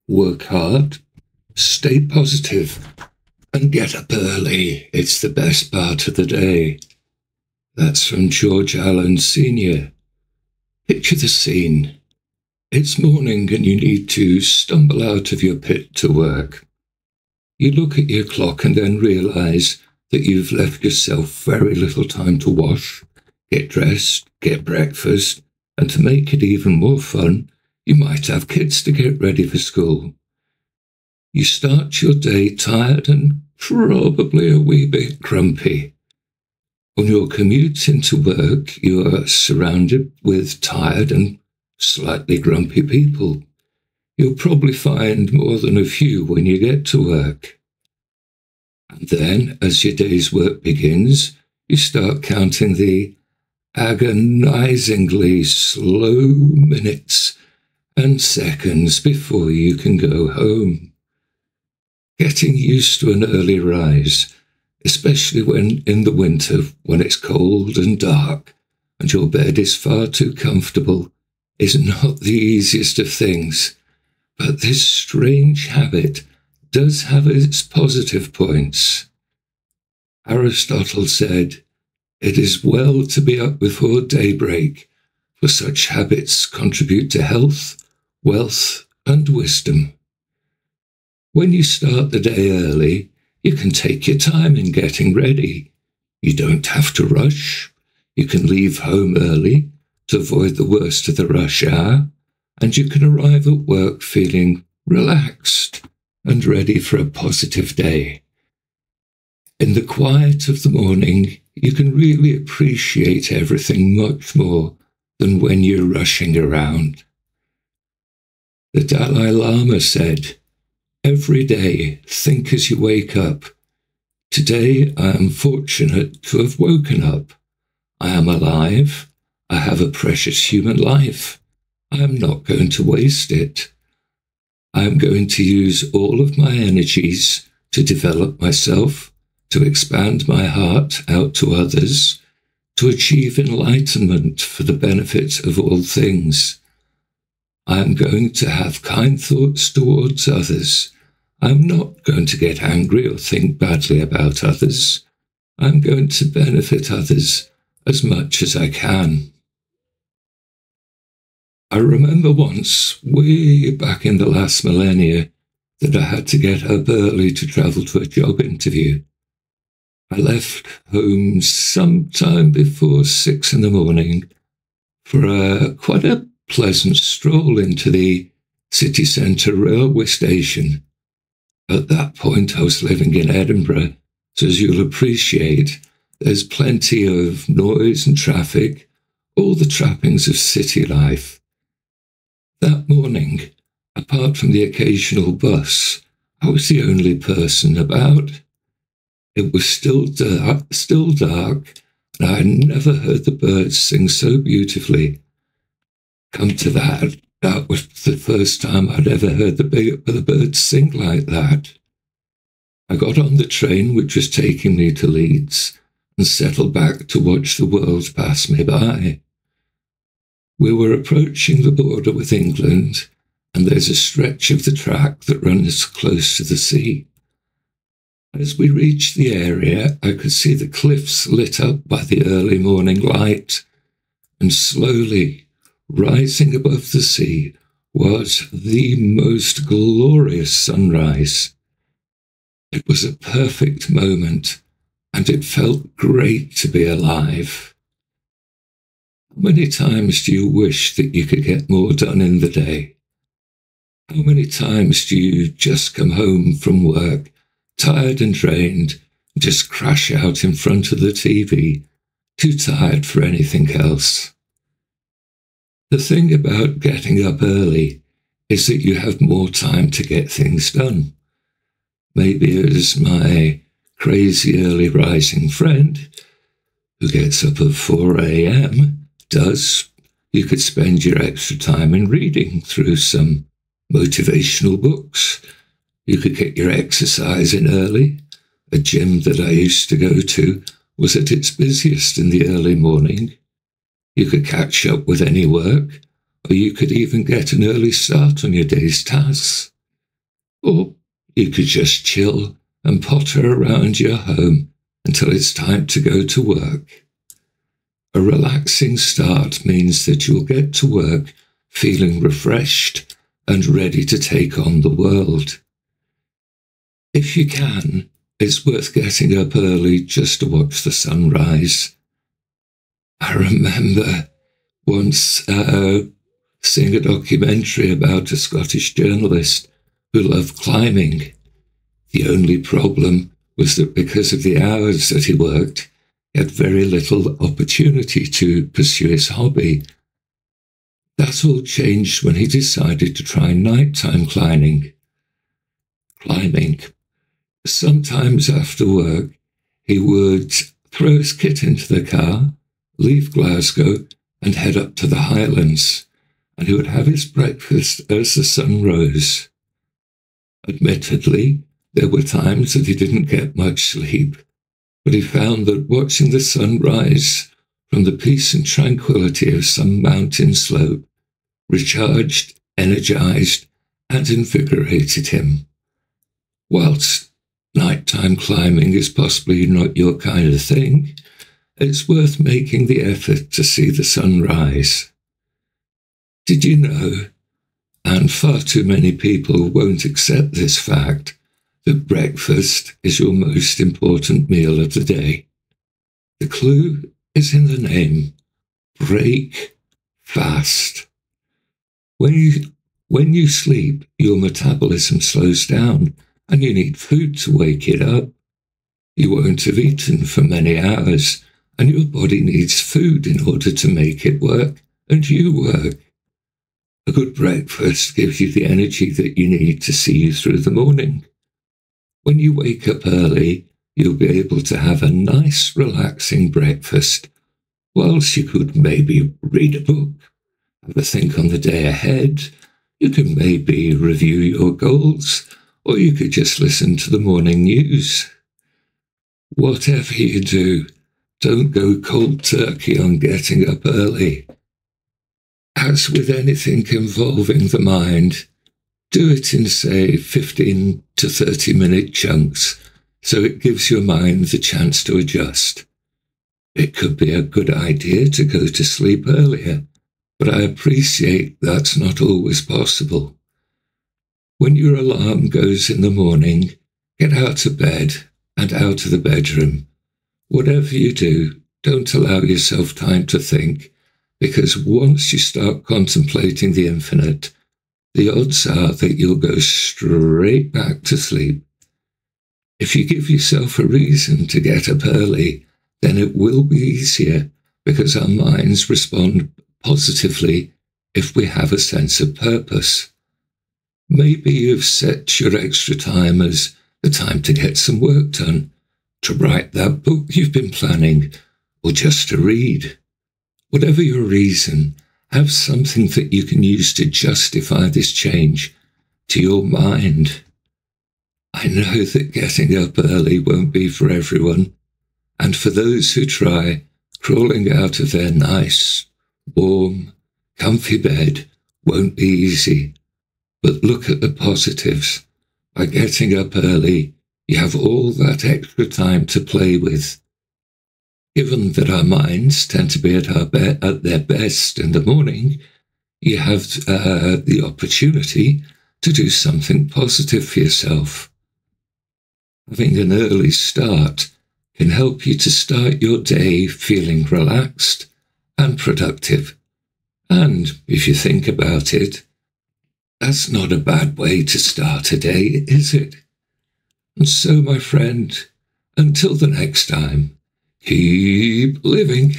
work hard, stay positive, and get up early. It's the best part of the day. That's from George Allen Sr. Picture the scene. It's morning and you need to stumble out of your pit to work. You look at your clock and then realise that you've left yourself very little time to wash, get dressed, get breakfast, and to make it even more fun, you might have kids to get ready for school. You start your day tired and probably a wee bit grumpy. On your commute into work, you are surrounded with tired and slightly grumpy people. You'll probably find more than a few when you get to work. And then, as your day's work begins, you start counting the agonizingly slow minutes and seconds before you can go home. Getting used to an early rise, especially when in the winter, when it's cold and dark and your bed is far too comfortable, is not the easiest of things. But this strange habit does have its positive points. Aristotle said, "It is well to be up before daybreak, for such habits contribute to health, wealth, and wisdom." When you start the day early, you can take your time in getting ready. You don't have to rush. You can leave home early to avoid the worst of the rush hour, and you can arrive at work feeling relaxed and ready for a positive day. In the quiet of the morning, you can really appreciate everything much more than when you're rushing around. The Dalai Lama said, "Every day, think as you wake up. Today, I am fortunate to have woken up. I am alive. I have a precious human life. I am not going to waste it. I am going to use all of my energies to develop myself, to expand my heart out to others, to achieve enlightenment for the benefit of all things. I am going to have kind thoughts towards others. I am not going to get angry or think badly about others. I am going to benefit others as much as I can." I remember once, way back in the last millennia, that I had to get up early to travel to a job interview. I left home sometime before 6 in the morning for quite a pleasant stroll into the city centre railway station. At that point, I was living in Edinburgh, so as you'll appreciate, there's plenty of noise and traffic, all the trappings of city life. That morning, apart from the occasional bus, I was the only person about. It was still dark, and I had never heard the birds sing so beautifully. Come to that, that was the first time I'd ever heard the birds sing like that. I got on the train which was taking me to Leeds and settled back to watch the world pass me by. We were approaching the border with England, and there's a stretch of the track that runs close to the sea. As we reached the area, I could see the cliffs lit up by the early morning light, and slowly, rising above the sea, was the most glorious sunrise. It was a perfect moment, and it felt great to be alive. How many times do you wish that you could get more done in the day? How many times do you just come home from work, tired and drained, and just crash out in front of the TV, too tired for anything else? The thing about getting up early is that you have more time to get things done. Maybe as my crazy early rising friend, who gets up at 4 a.m., does, you could spend your extra time in reading through some motivational books. You could get your exercise in early. A gym that I used to go to was at its busiest in the early morning. You could catch up with any work, or you could even get an early start on your day's tasks. Or you could just chill and potter around your home until it's time to go to work. A relaxing start means that you'll get to work feeling refreshed and ready to take on the world. If you can, it's worth getting up early just to watch the sunrise. I remember once seeing a documentary about a Scottish journalist who loved climbing. The only problem was that because of the hours that he worked, he had very little opportunity to pursue his hobby. That all changed when he decided to try nighttime climbing. Sometimes after work, he would throw his kit into the car, leave Glasgow, and head up to the Highlands, and he would have his breakfast as the sun rose. Admittedly, there were times that he didn't get much sleep, but he found that watching the sun rise from the peace and tranquility of some mountain slope recharged, energized, and invigorated him. Whilst nighttime climbing is possibly not your kind of thing, it's worth making the effort to see the sunrise. Did you know, and far too many people won't accept this fact, that breakfast is your most important meal of the day? The clue is in the name. Break fast. When you sleep, your metabolism slows down and you need food to wake it up. You won't have eaten for many hours, and your body needs food in order to make it work, and you work. A good breakfast gives you the energy that you need to see you through the morning. When you wake up early, you'll be able to have a nice, relaxing breakfast, whilst you could maybe read a book, have a think on the day ahead. You can maybe review your goals, or you could just listen to the morning news. Whatever you do, don't go cold turkey on getting up early. As with anything involving the mind, do it in, say, 15 to 30-minute chunks, so it gives your mind the chance to adjust. It could be a good idea to go to sleep earlier, but I appreciate that's not always possible. When your alarm goes in the morning, get out of bed and out of the bedroom. Whatever you do, don't allow yourself time to think, because once you start contemplating the infinite, the odds are that you'll go straight back to sleep. If you give yourself a reason to get up early, then it will be easier, because our minds respond positively if we have a sense of purpose. Maybe you've set your extra time as the time to get some work done, to write that book you've been planning, or just to read. Whatever your reason, have something that you can use to justify this change to your mind. I know that getting up early won't be for everyone, and for those who try, crawling out of their nice, warm, comfy bed won't be easy. But look at the positives. By getting up early, you have all that extra time to play with. Given that our minds tend to be at their best in the morning, you have the opportunity to do something positive for yourself. Having an early start can help you to start your day feeling relaxed and productive. And if you think about it, that's not a bad way to start a day, is it? And so, my friend, until the next time, keep living.